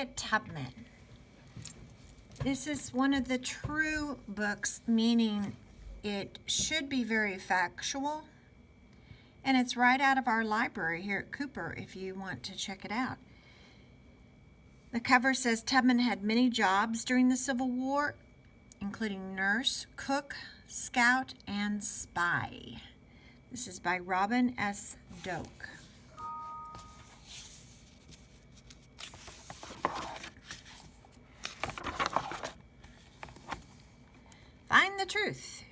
Harriet Tubman. This is one of the true books, meaning it should be very factual, and it's right out of our library here at Cooper if you want to check it out. The cover says Tubman had many jobs during the Civil War, including nurse, cook, scout, and spy. This is by Robin S. Doak. Find the truth.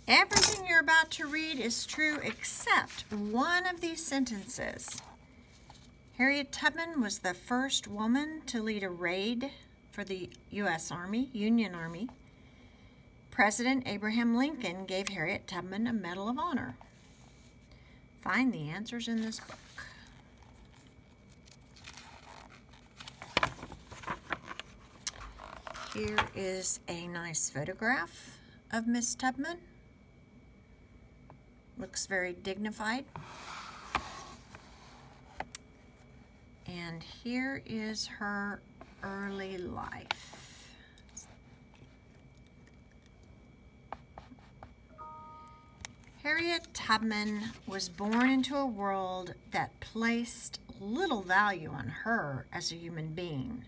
Everything you're about to read is true except one of these sentences. Harriet Tubman was the first woman to lead a raid for the U.S. Army, Union Army. President Abraham Lincoln gave Harriet Tubman a Medal of Honor. Find the answers in this book. Here is a nice photograph of Miss Tubman. Looks very dignified. And here is her early life. Harriet Tubman was born into a world that placed little value on her as a human being.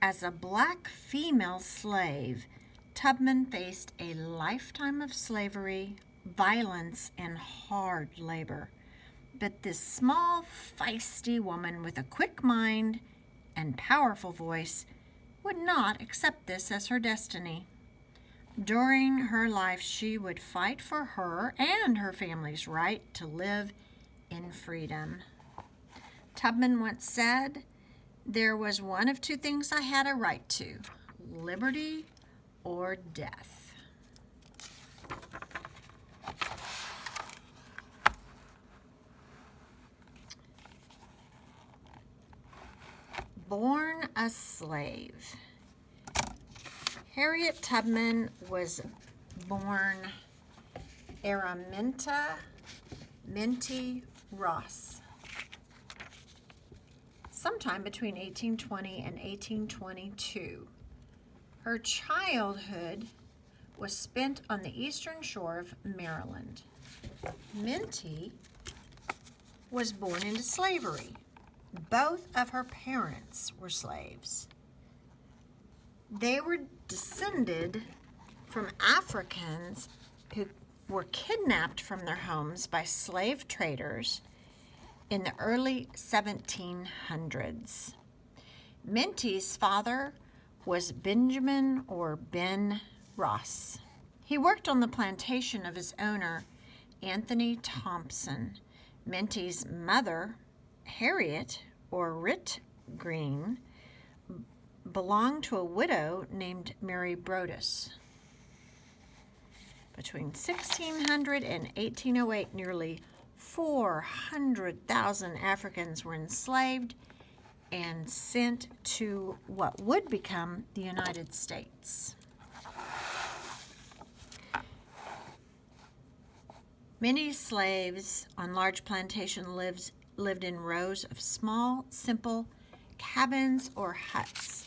As a black female slave, Tubman faced a lifetime of slavery, violence, and hard labor. But this small, feisty woman with a quick mind and powerful voice would not accept this as her destiny. During her life, she would fight for her and her family's right to live in freedom. Tubman once said, "There was one of two things I had a right to, liberty or death." Born a slave. Harriet Tubman was born Araminta Minty Ross sometime between 1820 and 1822. Her childhood was spent on the eastern shore of Maryland. Minty was born into slavery. Both of her parents were slaves. They were descended from Africans who were kidnapped from their homes by slave traders in the early 1700s. Minty's father was Benjamin or Ben Ross. He worked on the plantation of his owner, Anthony Thompson. Minty's mother, Harriet or Rit Green, belonged to a widow named Mary Brodess. Between 1600 and 1808, nearly 400,000 Africans were enslaved and sent to what would become the United States. Many slaves on large plantation lived in rows of small, simple cabins or huts.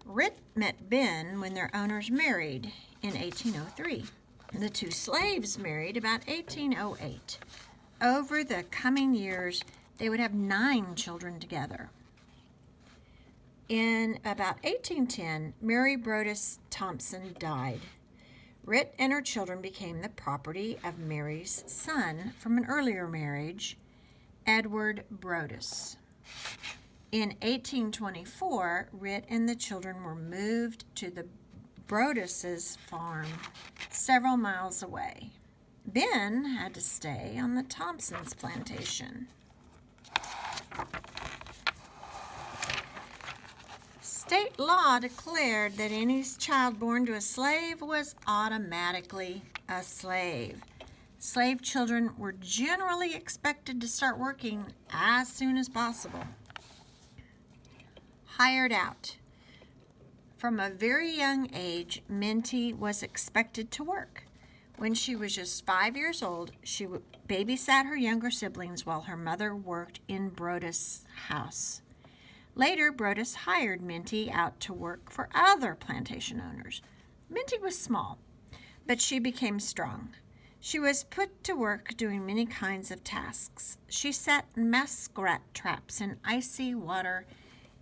Rit met Ben when their owners married in 1803. The two slaves married about 1808. Over the coming years, they would have 9 children together. In about 1810, Mary Brodess Thompson died. Rit and her children became the property of Mary's son from an earlier marriage, Edward Brodess. In 1824, Rit and the children were moved to the Brodesses' farm several miles away. Ben had to stay on the Thompsons' plantation. State law declared that any child born to a slave was automatically a slave. Slave children were generally expected to start working as soon as possible. Hired out. From a very young age, Minty was expected to work. When she was just 5 years old, she babysat her younger siblings while her mother worked in Brodus' house. Later, Brodus hired Minty out to work for other plantation owners. Minty was small, but she became strong. She was put to work doing many kinds of tasks. She set muskrat traps in icy water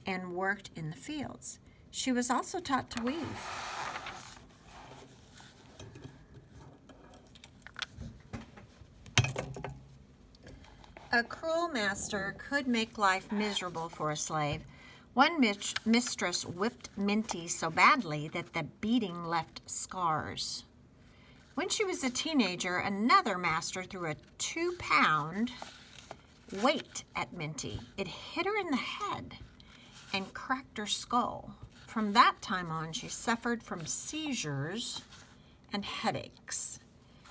and worked in the fields. She was also taught to weave. A cruel master could make life miserable for a slave. One mistress whipped Minty so badly that the beating left scars. When she was a teenager, another master threw a 2-pound weight at Minty. It hit her in the head and cracked her skull. From that time on, she suffered from seizures and headaches.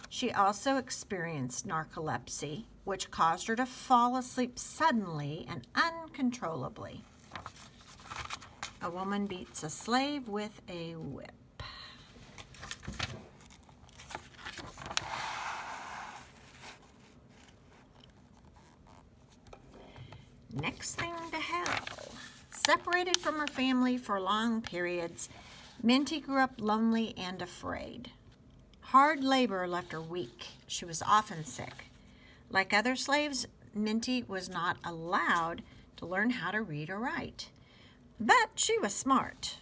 She also experienced narcolepsy, which caused her to fall asleep suddenly and uncontrollably. A woman beats a slave with a whip. Next thing to hell. Separated from her family for long periods, Minty grew up lonely and afraid. Hard labor left her weak. She was often sick. Like other slaves, Minty was not allowed to learn how to read or write. But she was smart,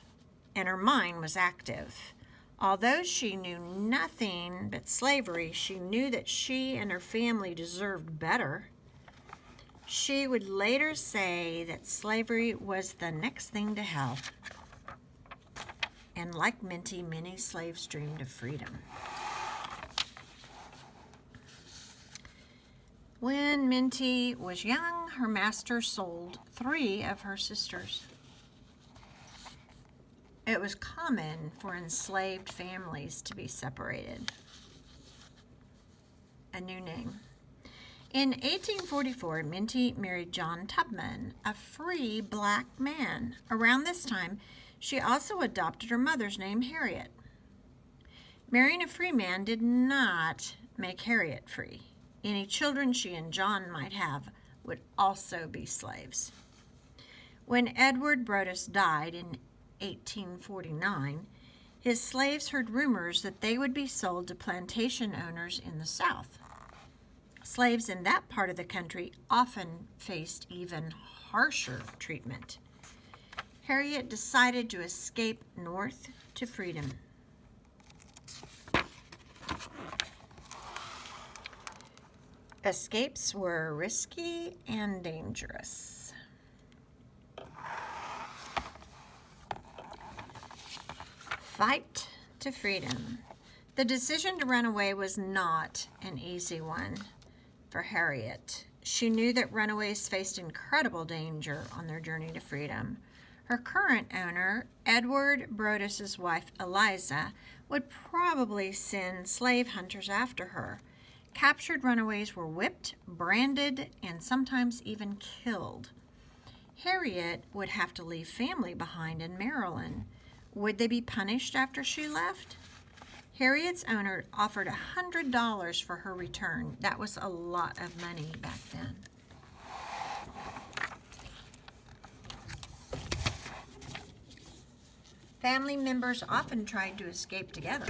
and her mind was active. Although she knew nothing but slavery, she knew that she and her family deserved better. She would later say that slavery was the next thing to hell. And like Minty, many slaves dreamed of freedom. When Minty was young, her master sold 3 of her sisters. It was common for enslaved families to be separated. A new name. In 1844, Minty married John Tubman, a free black man. Around this time, she also adopted her mother's name, Harriet. Marrying a free man did not make Harriet free. Any children she and John might have would also be slaves. When Edward Brodus died in 1849, his slaves heard rumors that they would be sold to plantation owners in the South. Slaves in that part of the country often faced even harsher treatment. Harriet decided to escape north to freedom. Escapes were risky and dangerous. Fight to freedom. The decision to run away was not an easy one for Harriet. She knew that runaways faced incredible danger on their journey to freedom. Her current owner, Edward Brodus's wife, Eliza, would probably send slave hunters after her. Captured runaways were whipped, branded, and sometimes even killed. Harriet would have to leave family behind in Maryland. Would they be punished after she left? Harriet's owner offered $100 for her return. That was a lot of money back then. Family members often tried to escape together.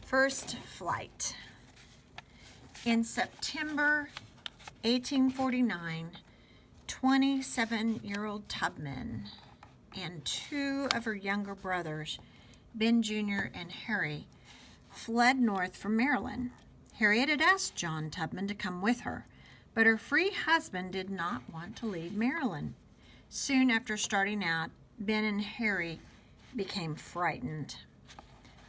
First flight. In September 1849, 27-year-old Tubman and 2 of her younger brothers, Ben Jr. and Harry, fled north from Maryland. Harriet had asked John Tubman to come with her, but her free husband did not want to leave Maryland. Soon after starting out, Ben and Harry became frightened.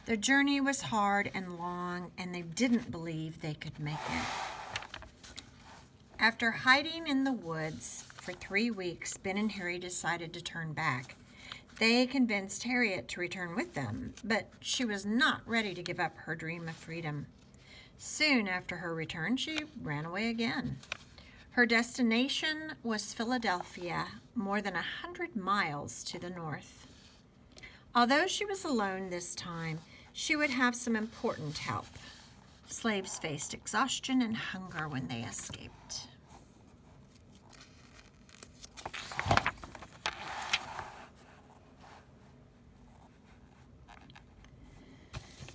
The journey was hard and long, and they didn't believe they could make it. After hiding in the woods for 3 weeks, Ben and Harry decided to turn back. They convinced Harriet to return with them, but she was not ready to give up her dream of freedom. Soon after her return, she ran away again. Her destination was Philadelphia, more than 100 miles to the north. Although she was alone this time, she would have some important help. Slaves faced exhaustion and hunger when they escaped.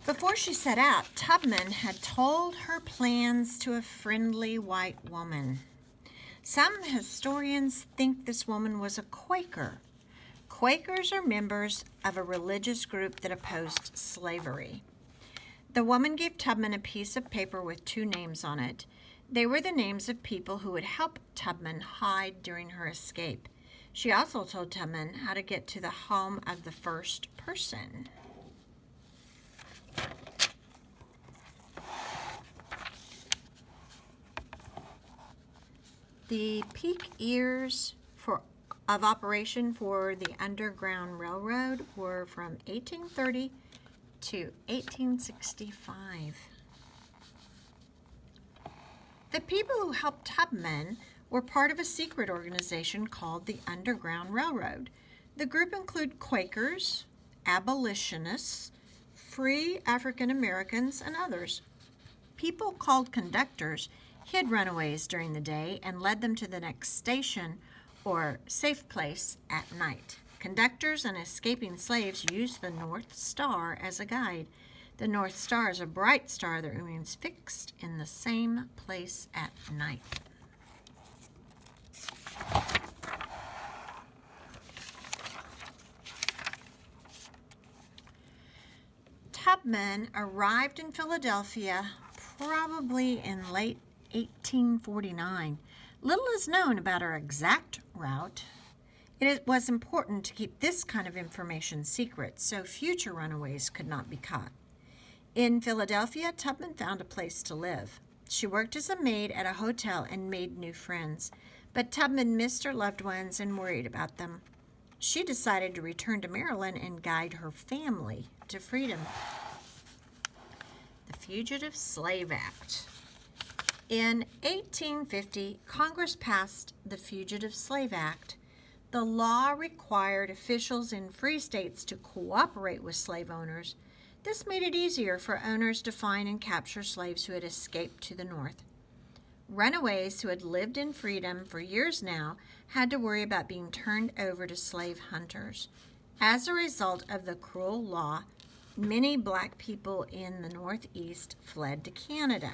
Before she set out, Tubman had told her plans to a friendly white woman. Some historians think this woman was a Quaker. Quakers are members of a religious group that opposed slavery. The woman gave Tubman a piece of paper with 2 names on it. They were the names of people who would help Tubman hide during her escape. She also told Tubman how to get to the home of the first person. The peak years of operation for the Underground Railroad were from 1830 to 1865. The people who helped Tubman were part of a secret organization called the Underground Railroad. The group included Quakers, abolitionists, free African Americans, and others. People called conductors hid runaways during the day and led them to the next station or safe place at night. Conductors and escaping slaves used the North Star as a guide. The North Star is a bright star that remains fixed in the same place at night. Tubman arrived in Philadelphia probably in late 1849. Little is known about her exact route. It was important to keep this kind of information secret so future runaways could not be caught. In Philadelphia, Tubman found a place to live. She worked as a maid at a hotel and made new friends, but Tubman missed her loved ones and worried about them. She decided to return to Maryland and guide her family to freedom. The Fugitive Slave Act. In 1850, Congress passed the Fugitive Slave Act. The law required officials in free states to cooperate with slave owners. This made it easier for owners to find and capture slaves who had escaped to the north. Runaways who had lived in freedom for years now had to worry about being turned over to slave hunters. As a result of the cruel law, many black people in the Northeast fled to Canada.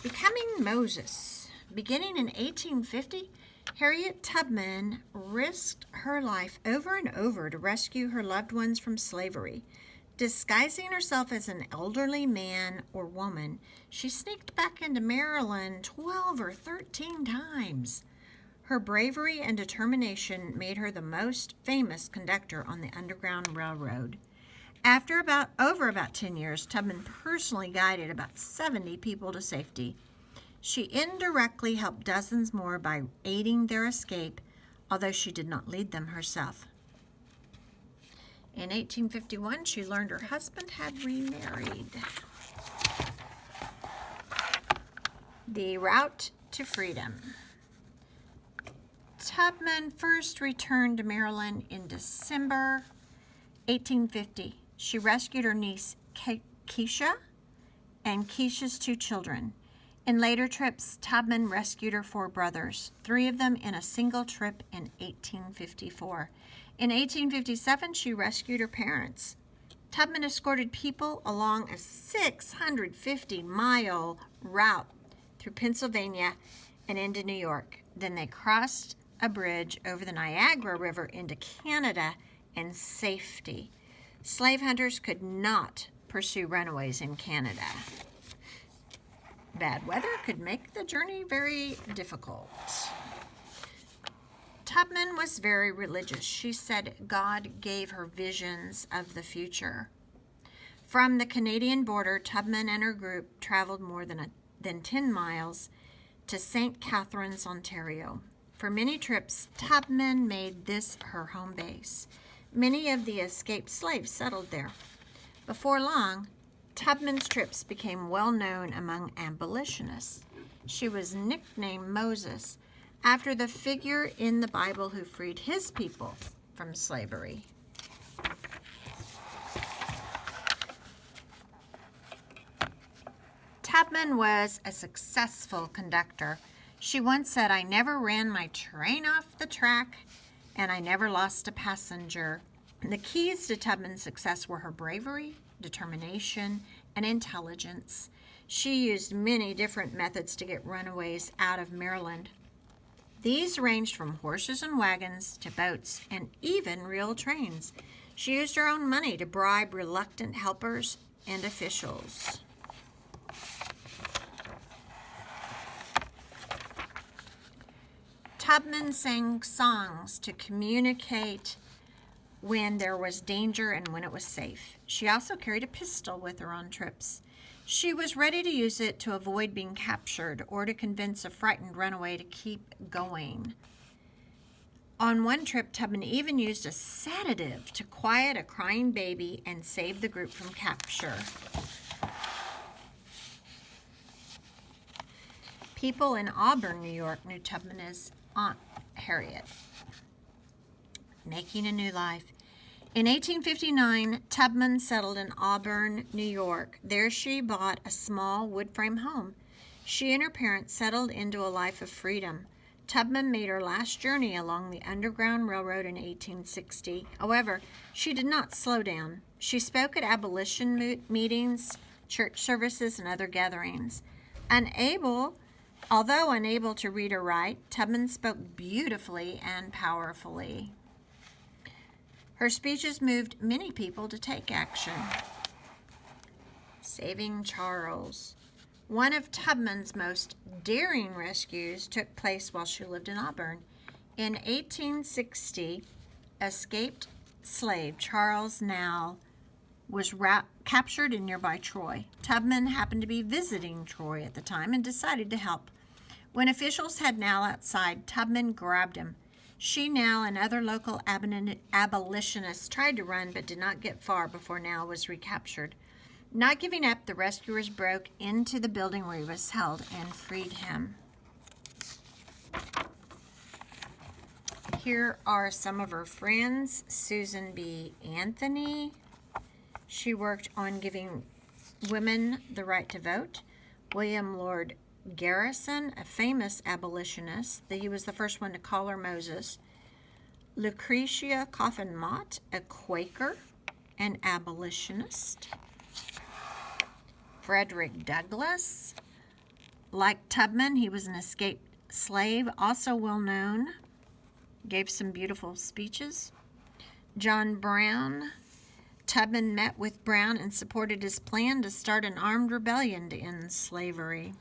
Becoming Moses. Beginning in 1850, Harriet Tubman risked her life over and over to rescue her loved ones from slavery. Disguising herself as an elderly man or woman, she sneaked back into Maryland 12 or 13 times. Her bravery and determination made her the most famous conductor on the Underground Railroad. After about 10 years, Tubman personally guided about 70 people to safety. She indirectly helped dozens more by aiding their escape, although she did not lead them herself. In 1851, she learned her husband had remarried. The route to freedom. Tubman first returned to Maryland in December 1850. She rescued her niece Keisha and Keisha's 2 children. In later trips, Tubman rescued her 4 brothers, 3 of them in a single trip in 1854. In 1857, she rescued her parents. Tubman escorted people along a 650-mile route through Pennsylvania and into New York. Then they crossed a bridge over the Niagara River into Canada in safety. Slave hunters could not pursue runaways in Canada. Bad weather could make the journey very difficult. Tubman was very religious. She said God gave her visions of the future. From the Canadian border, Tubman and her group traveled more than 10 miles to St. Catharines, Ontario. For many trips, Tubman made this her home base. Many of the escaped slaves settled there. Before long, Tubman's trips became well known among abolitionists. She was nicknamed Moses after the figure in the Bible who freed his people from slavery. Tubman was a successful conductor. She once said, "I never ran my train off the track, and I never lost a passenger." The keys to Tubman's success were her bravery, determination, and intelligence. She used many different methods to get runaways out of Maryland. These ranged from horses and wagons to boats and even real trains. She used her own money to bribe reluctant helpers and officials. Tubman sang songs to communicate when there was danger and when it was safe. She also carried a pistol with her on trips. She was ready to use it to avoid being captured or to convince a frightened runaway to keep going. On one trip, Tubman even used a sedative to quiet a crying baby and save the group from capture. People in Auburn, New York, knew Tubman as Aunt Harriet. Making a new life. In 1859, Tubman settled in Auburn, New York. There she bought a small wood frame home. She and her parents settled into a life of freedom. Tubman made her last journey along the Underground Railroad in 1860. However, she did not slow down. She spoke at abolition meetings, church services, and other gatherings. Although unable to read or write, Tubman spoke beautifully and powerfully. Her speeches moved many people to take action. Saving Charles. One of Tubman's most daring rescues took place while she lived in Auburn. In 1860, escaped slave Charles Now was captured in nearby Troy. Tubman happened to be visiting Troy at the time and decided to help. When officials had Now outside, Tubman grabbed him. She, Now, and other local abolitionists tried to run but did not get far before Now was recaptured. Not giving up, the rescuers broke into the building where he was held and freed him. Here are some of her friends. Susan B. Anthony. She worked on giving women the right to vote. William Lord Garrison, a famous abolitionist. He was the first one to call her Moses. Lucretia Coffin Mott, a Quaker, an abolitionist. Frederick Douglass. Like Tubman, he was an escaped slave, also well known. Gave some beautiful speeches. John Brown. Tubman met with Brown and supported his plan to start an armed rebellion to end slavery.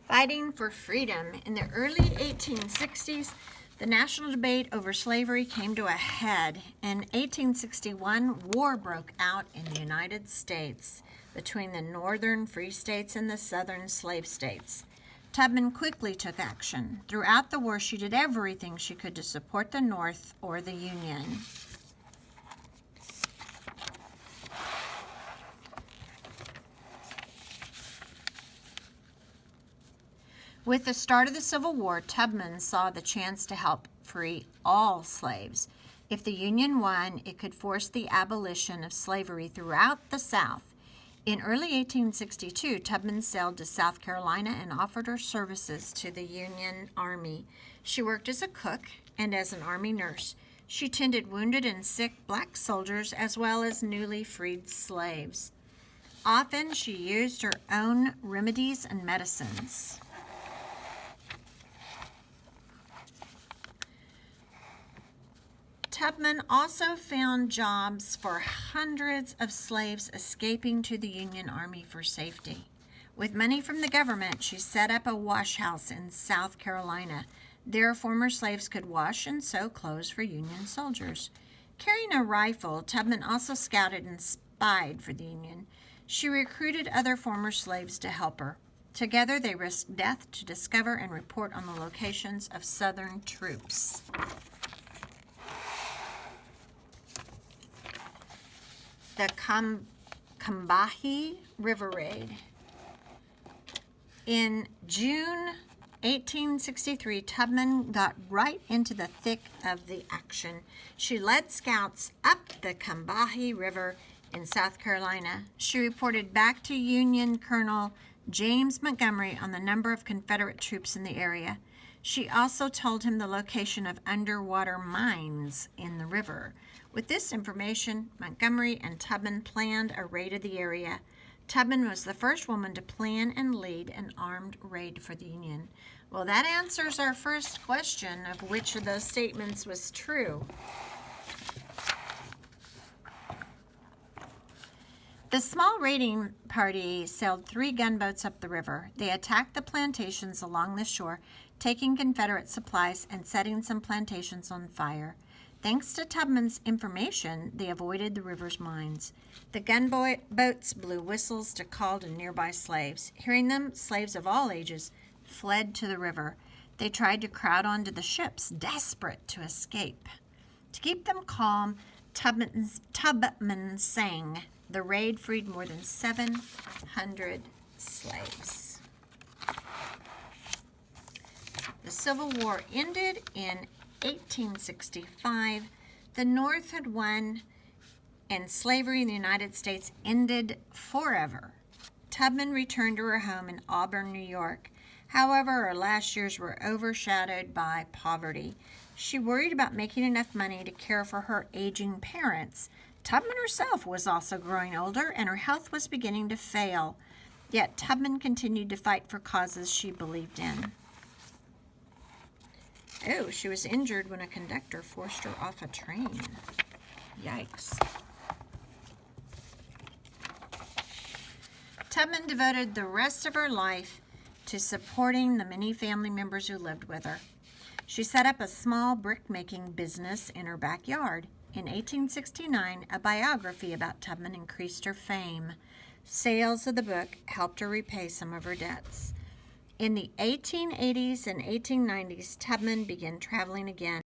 Fighting for freedom. In the early 1860s, the national debate over slavery came to a head. In 1861, war broke out in the United States between the northern free states and the southern slave states. Tubman quickly took action. Throughout the war, she did everything she could to support the North or the Union. With the start of the Civil War, Tubman saw the chance to help free all slaves. If the Union won, it could force the abolition of slavery throughout the South. In early 1862, Tubman sailed to South Carolina and offered her services to the Union Army. She worked as a cook and as an Army nurse. She tended wounded and sick black soldiers as well as newly freed slaves. Often she used her own remedies and medicines. Tubman also found jobs for hundreds of slaves escaping to the Union Army for safety. With money from the government, she set up a wash house in South Carolina. There, former slaves could wash and sew clothes for Union soldiers. Carrying a rifle, Tubman also scouted and spied for the Union. She recruited other former slaves to help her. Together, they risked death to discover and report on the locations of Southern troops. The Combahee River Raid. In June 1863, Tubman got right into the thick of the action. She led scouts up the Combahee River in South Carolina. She reported back to Union Colonel James Montgomery on the number of Confederate troops in the area. She also told him the location of underwater mines in the river. With this information, Montgomery and Tubman planned a raid of the area. Tubman was the first woman to plan and lead an armed raid for the Union. Well, that answers our first question of which of those statements was true. The small raiding party sailed 3 gunboats up the river. They attacked the plantations along the shore, taking Confederate supplies and setting some plantations on fire. Thanks to Tubman's information, they avoided the river's mines. The gunboats blew whistles to call to nearby slaves. Hearing them, slaves of all ages fled to the river. They tried to crowd onto the ships, desperate to escape. To keep them calm, Tubman sang. The raid freed more than 700 slaves. The Civil War ended in 1865. The North had won, and slavery in the United States ended forever. Tubman returned to her home in Auburn, New York. However, her last years were overshadowed by poverty. She worried about making enough money to care for her aging parents. Tubman herself was also growing older, and her health was beginning to fail. Yet Tubman continued to fight for causes she believed in. Oh, she was injured when a conductor forced her off a train. Yikes. Tubman devoted the rest of her life to supporting the many family members who lived with her. She set up a small brick-making business in her backyard. In 1869, a biography about Tubman increased her fame. Sales of the book helped her repay some of her debts. In the 1880s and 1890s, Tubman began traveling again.